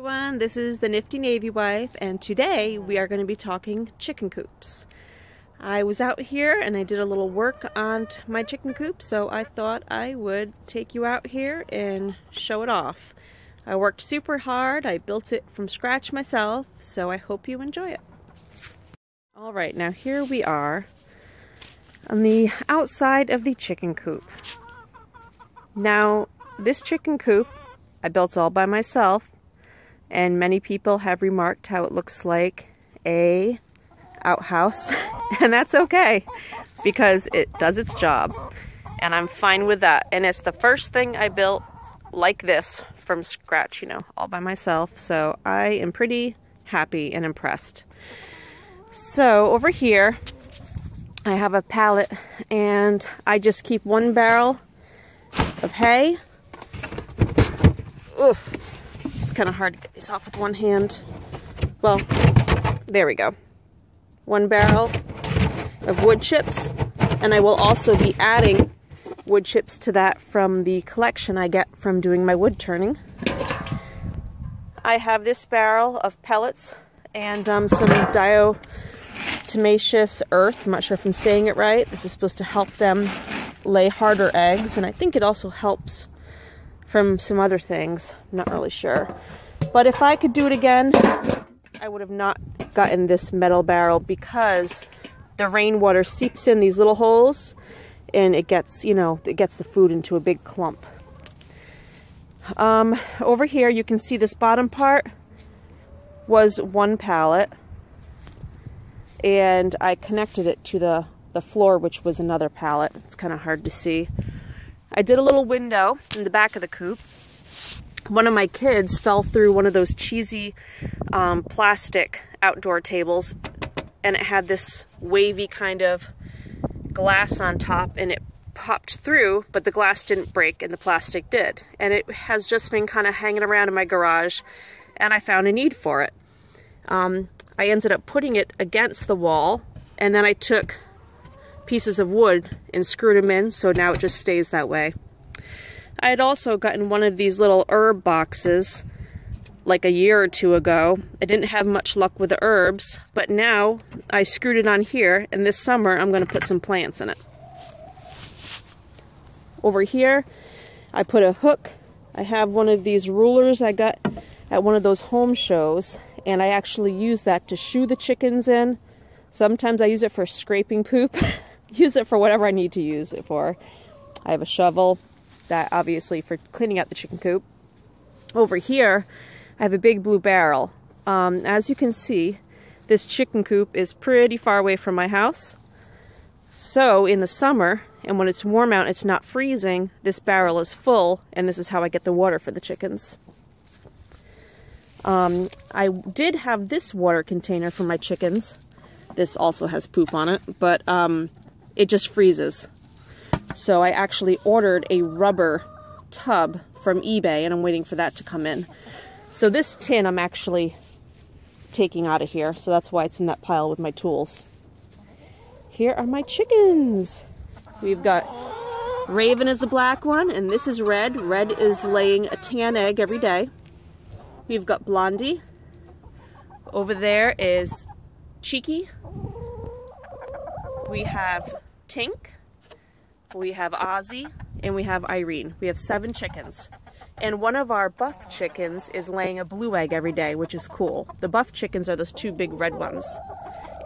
Everyone, this is the Nifty Navy Wife, and today we are going to be talking chicken coops. I was out here and I did a little work on my chicken coop, so I thought I would take you out here and show it off. I worked super hard, I built it from scratch myself, so I hope you enjoy it. Alright, now here we are on the outside of the chicken coop. Now, this chicken coop I built all by myself, and many people have remarked how it looks like a outhouse, and that's okay because it does its job, and I'm fine with that. And it's the first thing I built like this from scratch, you know, all by myself, so I am pretty happy and impressed. So over here I have a pallet, and I just keep one barrel of hay. Oof, it's kind of hard to get these off with one hand. Well, there we go. One barrel of wood chips, and I will also be adding wood chips to that from the collection I get from doing my wood turning. I have this barrel of pellets and some diatomaceous earth. I'm not sure if I'm saying it right. This is supposed to help them lay harder eggs, and I think it also helps from some other things. I'm not really sure. But if I could do it again, I would have not gotten this metal barrel because the rainwater seeps in these little holes and it gets, you know, it gets the food into a big clump. Over here you can see this bottom part was one pallet, and I connected it to the floor, which was another pallet. It's kind of hard to see. I did a little window in the back of the coop. One of my kids fell through one of those cheesy plastic outdoor tables, and it had this wavy kind of glass on top, and it popped through, but the glass didn't break and the plastic did. And it has just been kind of hanging around in my garage, and I found a need for it. I ended up putting it against the wall, and then I took pieces of wood and screwed them in, so now it just stays that way. I had also gotten one of these little herb boxes like a year or two ago. I didn't have much luck with the herbs, but now I screwed it on here, and this summer I'm going to put some plants in it. Over here I put a hook. I have one of these rulers I got at one of those home shows, and I actually use that to shoe the chickens in. Sometimes I use it for scraping poop. Use it for whatever I need to use it for. I have a shovel, that obviously for cleaning out the chicken coop. Over here I have a big blue barrel. As you can see, this chicken coop is pretty far away from my house. So in the summer, and when it's warm out, it's not freezing, this barrel is full, and this is how I get the water for the chickens. I did have this water container for my chickens. This also has poop on it, but it just freezes. So I actually ordered a rubber tub from eBay, and I'm waiting for that to come in. So this tin I'm actually taking out of here, so that's why it's in that pile with my tools. Here are my chickens. We've got Raven is the black one, and this is Red. Red is laying a tan egg every day. We've got Blondie. Over there is Cheeky. We have Tink, we have Ozzy, and we have Irene. We have 7 chickens. And one of our buff chickens is laying a blue egg every day, which is cool. The buff chickens are those 2 big red ones.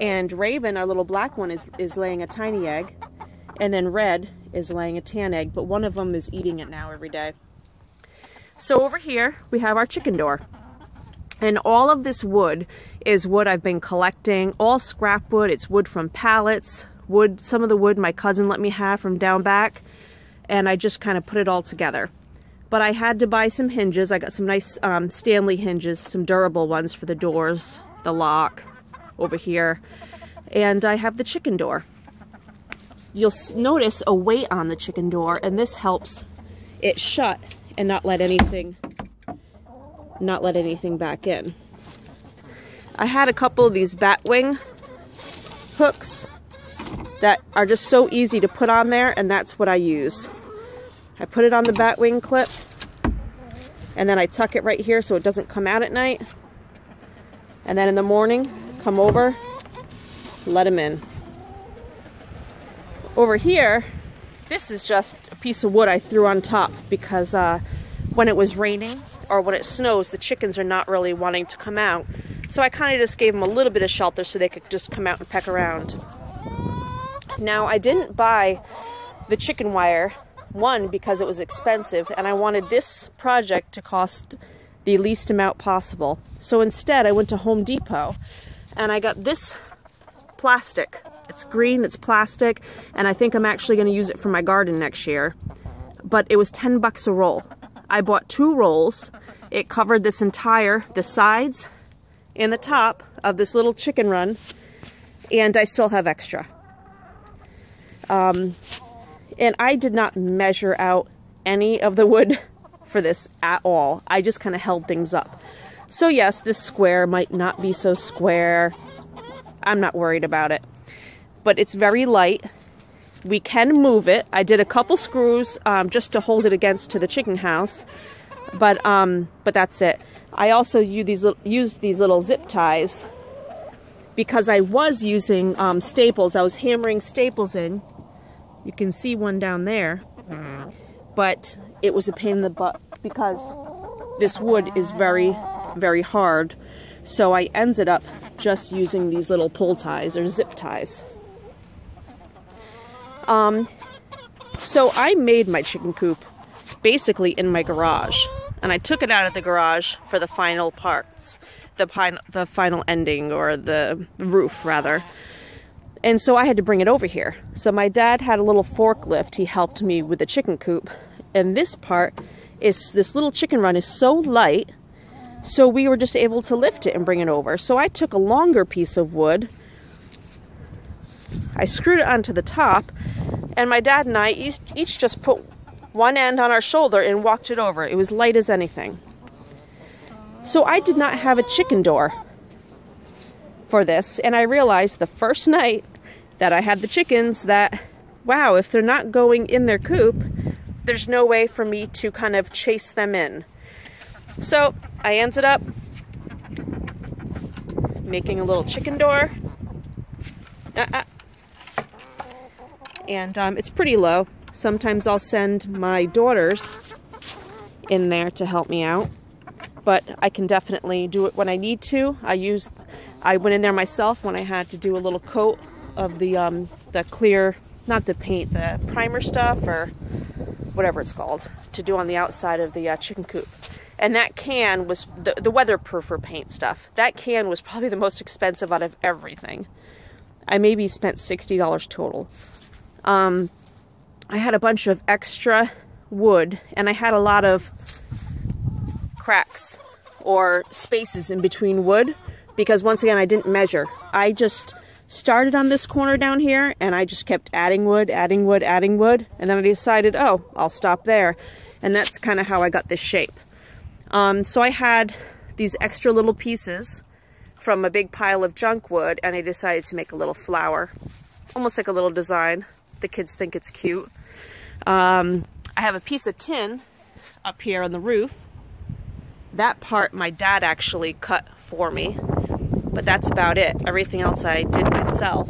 And Raven, our little black one, is laying a tiny egg. And then Red is laying a tan egg, but one of them is eating it now every day. So over here, we have our chicken door. And all of this wood is wood I've been collecting, all scrap wood. It's wood from pallets, wood, some of the wood my cousin let me have from down back, and I just kind of put it all together. But I had to buy some hinges. I got some nice Stanley hinges, some durable ones for the doors, the lock over here, and I have the chicken door. You'll notice a weight on the chicken door, and this helps it shut and not let anything back in. I had a couple of these batwing hooks that are just so easy to put on there, and that's what I use. I put it on the batwing clip, And then I tuck it right here so it doesn't come out at night. And then in the morning, come over, let them in. Over here, this is just a piece of wood I threw on top because when it was raining or when it snows, the chickens are not really wanting to come out. So I kind of just gave them a little bit of shelter so they could just come out and peck around. Now, I didn't buy the chicken wire, one, because it was expensive, and I wanted this project to cost the least amount possible. So instead, I went to Home Depot, and I got this plastic. It's green, it's plastic, and I think I'm actually going to use it for my garden next year. But it was 10 bucks a roll. I bought 2 rolls. It covered this entire, the sides and the top of this little chicken run, and I still have extra. And I did not measure out any of the wood for this at all. I just kind of held things up. So yes, this square might not be so square. I'm not worried about it. But it's very light. We can move it. I did a couple screws just to hold it against to the chicken house. But that's it. I also used these little zip ties because I was using staples. I was hammering staples in. You can see one down there, but it was a pain in the butt because this wood is very, very hard. So I ended up just using these little pull ties or zip ties. So I made my chicken coop basically in my garage, and I took it out of the garage for the final parts, the final ending, or the roof rather. And so I had to bring it over here. So my dad had a little forklift. He helped me with the chicken coop. And this part is, this little chicken run is so light, so we were just able to lift it and bring it over. So I took a longer piece of wood, I screwed it onto the top, and my dad and I each just put one end on our shoulder and walked it over. It was light as anything. So I did not have a chicken door for this, and I realized the first night that I had the chickens that, wow, if they're not going in their coop, there's no way for me to kind of chase them in. So I ended up making a little chicken door. And it's pretty low. Sometimes I'll send my daughters in there to help me out, but I can definitely do it when I need to. I went in there myself when I had to do a little coat of the clear, not the paint, the primer stuff or whatever it's called, to do on the outside of the chicken coop. And that can was the weatherproofer paint stuff. That can was probably the most expensive out of everything. I maybe spent $60 total. I had a bunch of extra wood, and I had a lot of cracks or spaces in between wood because, once again, I didn't measure. I just started on this corner down here, and I just kept adding wood, adding wood, adding wood, and then I decided, oh, I'll stop there. And that's kind of how I got this shape. So I had these extra little pieces from a big pile of junk wood, and I decided to make a little flower, almost like a little design. The kids think it's cute. I have a piece of tin up here on the roof. That part my dad actually cut for me, but that's about it. Everything else I did myself.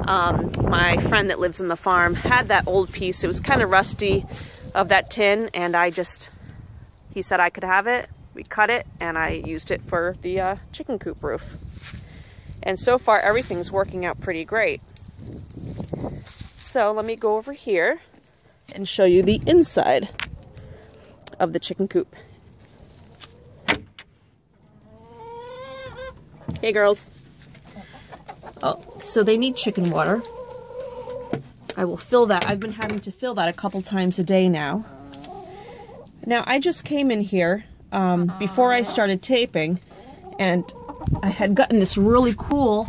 My friend that lives on the farm had that old piece. It was kind of rusty of that tin, and he said I could have it. We cut it, and I used it for the chicken coop roof. And so far, everything's working out pretty great. So let me go over here and show you the inside of the chicken coop. Hey girls. Oh, so they need chicken water. I will fill that. I've been having to fill that a couple times a day now. Now I just came in here before I started taping, and I had gotten this really cool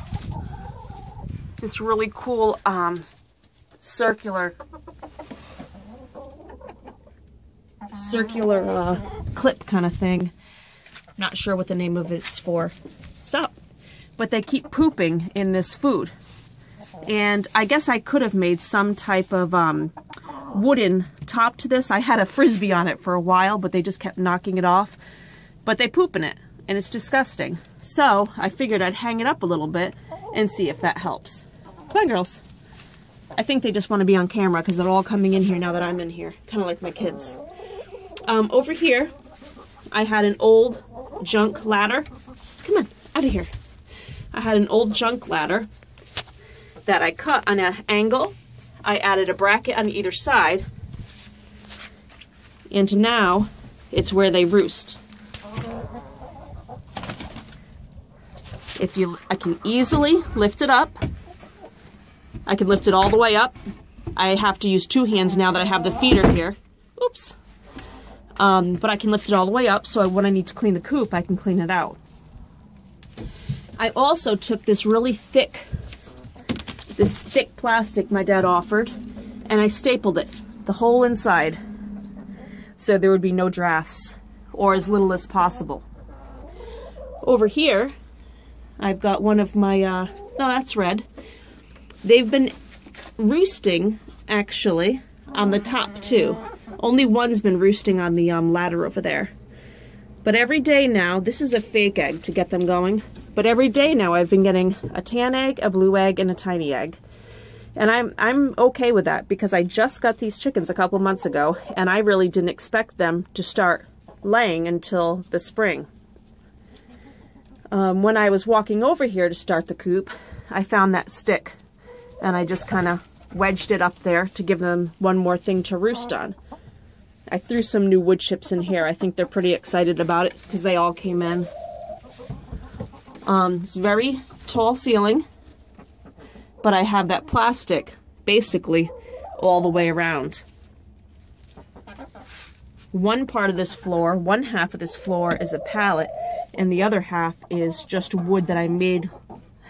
circular clip kind of thing. Not sure what the name of it's for. Stop. But they keep pooping in this food. And I guess I could have made some type of wooden top to this. I had a Frisbee on it for a while, but they just kept knocking it off. But they poop in it, and it's disgusting. So I figured I'd hang it up a little bit and see if that helps. Come on, girls. I think they just want to be on camera because they're all coming in here now that I'm in here, kind of like my kids. Over here, I had an old junk ladder. Come on, out of here. I had an old junk ladder that I cut on an angle. I added a bracket on either side, and now it's where they roost. I can easily lift it up. I can lift it all the way up. I have to use 2 hands now that I have the feeder here. Oops. But I can lift it all the way up, so when I need to clean the coop, I can clean it out. I also took this really thick, plastic my dad offered, and I stapled it, the whole inside, so there would be no drafts, or as little as possible. Over here, I've got one of my, no, that's red. They've been roosting, actually, on the top too. Only one's been roosting on the ladder over there. But every day now, this is a fake egg to get them going, but every day now I've been getting a tan egg, a blue egg, and a tiny egg. And I'm okay with that because I just got these chickens a couple months ago, and I really didn't expect them to start laying until the spring. When I was walking over here to start the coop, I found that stick, and I just kind of wedged it up there to give them one more thing to roost on. I threw some new wood chips in here. I think they're pretty excited about it because they all came in. It's very tall ceiling, but I have that plastic basically all the way around. One part of this floor, one half of this floor is a pallet, and the other half is just wood that I made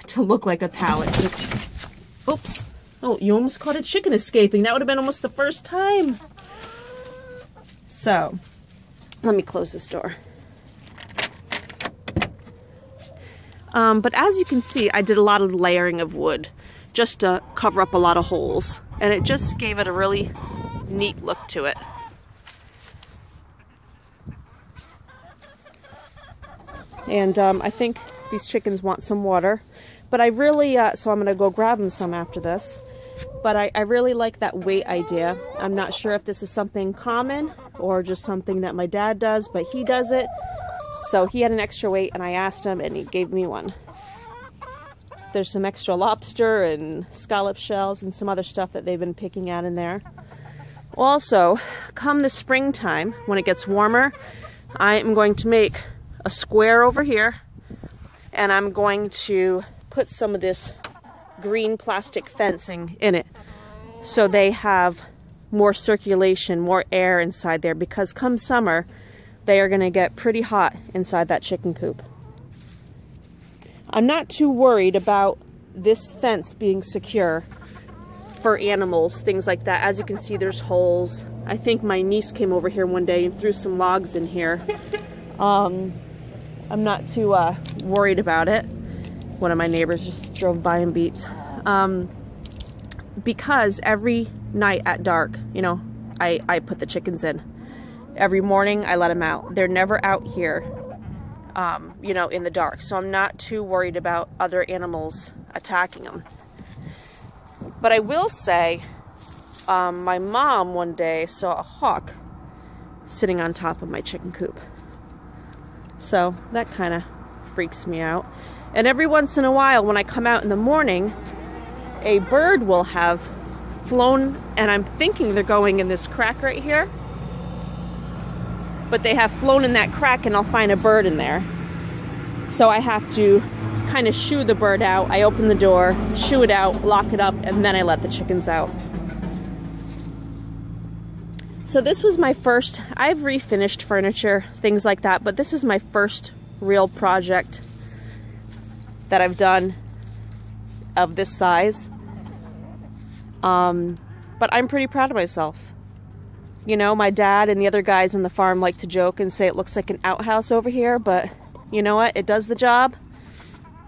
to look like a pallet. Oops. Oh, you almost caught a chicken escaping. That would have been almost the first time. So, let me close this door. But as you can see, I did a lot of layering of wood just to cover up a lot of holes. And it just gave it a really neat look to it. And I think these chickens want some water. But I really, so I'm going to go grab them some after this. But I really like that weight idea. I'm not sure if this is something common or just something that my dad does, but he does it. So he had an extra weight and I asked him and he gave me one. There's some extra lobster and scallop shells and some other stuff that they've been picking at in there. Also, come the springtime, when it gets warmer, I am going to make a square over here, and I'm going to put some of this green plastic fencing in it so they have more circulation, more air inside there, because come summer they are going to get pretty hot inside that chicken coop. I'm not too worried about this fence being secure for animals, things like that. As you can see, there's holes. I think my niece came over here one day and threw some logs in here. I'm not too worried about it. One of my neighbors just drove by and beeped. Because every night at dark, you know, I put the chickens in. Every morning I let them out. They're never out here, you know, in the dark. So I'm not too worried about other animals attacking them. But I will say, my mom one day saw a hawk sitting on top of my chicken coop. So that kind of freaks me out. And every once in a while when I come out in the morning, a bird will have flown, and I'm thinking they're going in this crack right here. But they have flown in that crack and I'll find a bird in there. So I have to kind of shoo the bird out. I open the door, shoo it out, lock it up, and then I let the chickens out. So this was my first, I've refinished furniture, things like that, but this is my first real project that I've done of this size. But I'm pretty proud of myself. You know, my dad and the other guys on the farm like to joke and say it looks like an outhouse over here, but you know what? It does the job.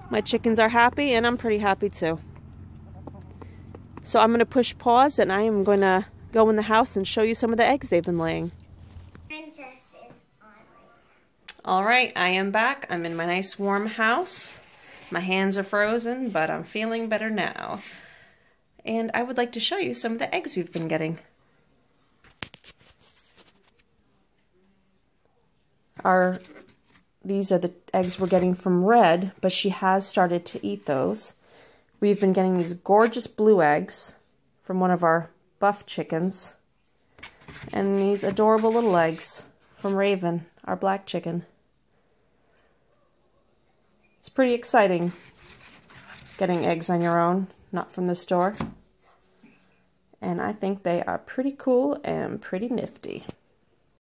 My chickens are happy and I'm pretty happy too. So I'm going to push pause and I am going to go in the house and show you some of the eggs they've been laying. Princess is on. Alright, I am back. I'm in my nice warm house. My hands are frozen, but I'm feeling better now. And I would like to show you some of the eggs we've been getting. These are the eggs we're getting from Red, but she has started to eat those. We've been getting these gorgeous blue eggs from one of our buff chickens, and these adorable little eggs from Raven, our black chicken. It's pretty exciting getting eggs on your own, not from the store. And I think they are pretty cool and pretty nifty.